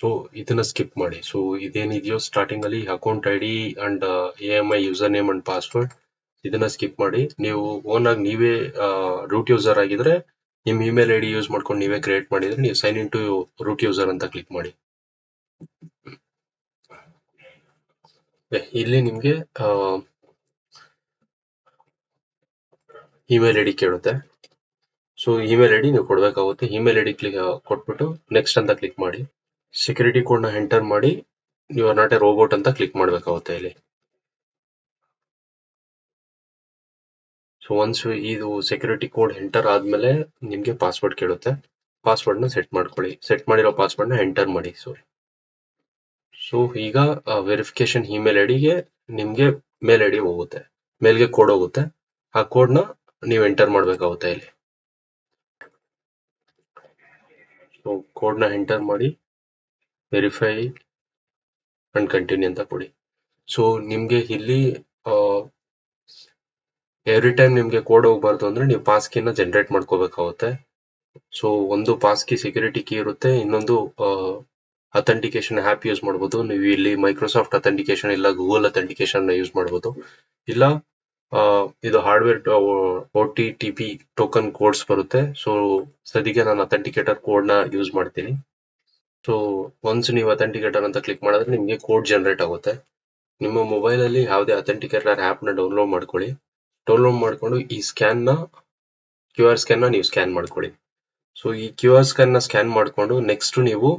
So ಇದನ್ನ skip ಮಾಡಿ. So ಇದೇನಿದೆಯೋ starting ಅಲ್ಲಿ account I D and AMI user name and password ಇದನ್ನ skip ಮಾಡಿ. ನೀವು ಓನ್ ಆಗಿ ನೀವೇ ರೂಟ್ ಯೂಸರ್ ಆಗಿದ್ರೆ ನಿಮ್ ಇಮೇಲ್ ಐಡಿ ಯೂಸ್ ಮಾಡ್ಕೊಂಡು ನೀವೇ ಕ್ರಿಯೇಟ್ ಮಾಡಿದ್ರೆ ನೀವು sign in to root user ಅಂತ ಕ್ಲಿಕ್ ಮಾಡಿ. ಇಲ್ಲಿ ನಿಮ್ಗೆ ಇಮೇಲ್ ಐಡಿ ಕೇಳುತ್ತೆ. ಸೊ ಇಮೇಲ್ ಐಡಿ ನೀವು ಕೊಡ್ಬೇಕಾಗುತ್ತೆ. ಇಮೇಲ್ ಐಡಿ ಕೊಟ್ಬಿಟ್ಟು ನೆಕ್ಸ್ಟ್ ಅಂತ ಕ್ಲಿಕ್ ಮಾಡಿ. ಸೆಕ್ಯೂರಿಟಿ ಕೋಡ್ ನ ಎಂಟರ್ ಮಾಡಿ you are not a robot ಅಂತ ಕ್ಲಿಕ್ ಮಾಡ್ಬೇಕಾಗುತ್ತೆ ಇಲ್ಲಿ. ಸೊ ಒನ್ಸ್ ಇದು ಸೆಕ್ಯೂರಿಟಿ ಕೋಡ್ ಎಂಟರ್ ಆದ್ಮೇಲೆ ನಿಮ್ಗೆ ಪಾಸ್ವರ್ಡ್ ಕೇಳುತ್ತೆ. ಪಾಸ್ವರ್ಡ್ ನ ಸೆಟ್ ಮಾಡ್ಕೊಳ್ಳಿ. ಸೆಟ್ ಮಾಡಿರೋ ಪಾಸ್ವರ್ಡ್ ನ ಎಂಟರ್ ಮಾಡಿ. ಸೊ ಈಗ ವೆರಿಫಿಕೇಶನ್ ಇಮೇಲ್ ಐಡಿಗೆ ನಿಮ್ಗೆ ಮೇಲ್ ಐಡಿ ಹೋಗುತ್ತೆ, ಮೇಲ್ಗೆ ಕೋಡ್ ಹೋಗುತ್ತೆ. ಆ ಕೋಡ್ ನ ನೀವು ಎಂಟರ್ ಮಾಡ್ಬೇಕಾಗುತ್ತೆ ಇಲ್ಲಿ. ಸೊ ಕೋಡ್ ನ ಎಂಟರ್ ಮಾಡಿ ವೆರಿಫೈ ಅಂಡ್ ಕಂಟಿನ್ಯೂ ಅಂತ ಕೊಡಿ. ಸೊ ನಿಮ್ಗೆ ಇಲ್ಲಿ ಎವ್ರಿ ಟೈಮ್ ನಿಮ್ಗೆ ಕೋಡ್ ಹೋಗ್ಬಾರ್ದು ಅಂದ್ರೆ ನೀವು ಪಾಸ್ ಕೀನ ಜನರೇಟ್ ಮಾಡ್ಕೋಬೇಕಾಗುತ್ತೆ. ಸೊ ಒಂದು ಪಾಸ್ ಕೀ ಸೆಕ್ಯೂರಿಟಿ ಕೀ ಇರುತ್ತೆ, ಇನ್ನೊಂದು ಅಥೆಂಟಿಕೇಶನ್ ಆ್ಯಪ್ ಯೂಸ್ ಮಾಡ್ಬೋದು. ನೀವು ಇಲ್ಲಿ ಮೈಕ್ರೋಸಾಫ್ಟ್ ಅಥೆಂಟಿಕೇಶನ್ ಇಲ್ಲ ಗೂಗಲ್ ಅಥೆಂಟಿಕೇಶನ್ ಯೂಸ್ ಮಾಡ್ಬೋದು. ಇಲ್ಲ ಇದು ಹಾರ್ಡ್ವೇರ್ OTTP ಟೋಕನ್ ಕೋಡ್ಸ್ ಬರುತ್ತೆ. ಸೊ ಸದ್ಯಕ್ಕೆ ನಾನು ಅಥೆಂಟಿಕೇಟರ್ ಕೋಡ್ ನ ಯೂಸ್ ಮಾಡ್ತೀನಿ. ಸೊ ಒನ್ಸ್ ನೀವು ಅಥೆಂಟಿಕೇಟರ್ ಅಂತ ಕ್ಲಿಕ್ ಮಾಡಿದ್ರೆ ನಿಮ್ಗೆ ಕೋಡ್ ಜನರೇಟ್ ಆಗುತ್ತೆ. ನಿಮ್ಮ ಮೊಬೈಲ್ ಅಲ್ಲಿ ಯಾವುದೇ ಅಥೆಂಟಿಕೇಟರ್ ಆಪ್ ನ ಡೌನ್ಲೋಡ್ ಮಾಡ್ಕೊಳ್ಳಿ. ಡೌನ್ಲೋಡ್ ಮಾಡ್ಕೊಂಡು ಈ QR ಸ್ಕ್ಯಾನ್ ನ ನೀವು ಸ್ಕ್ಯಾನ್ ಮಾಡ್ಕೊಳ್ಳಿ. ಸೊ ಈ QR ಸ್ಕ್ಯಾನ್ ನ ಸ್ಕ್ಯಾನ್ ಮಾಡ್ಕೊಂಡು ನೆಕ್ಸ್ಟ್ ನೀವು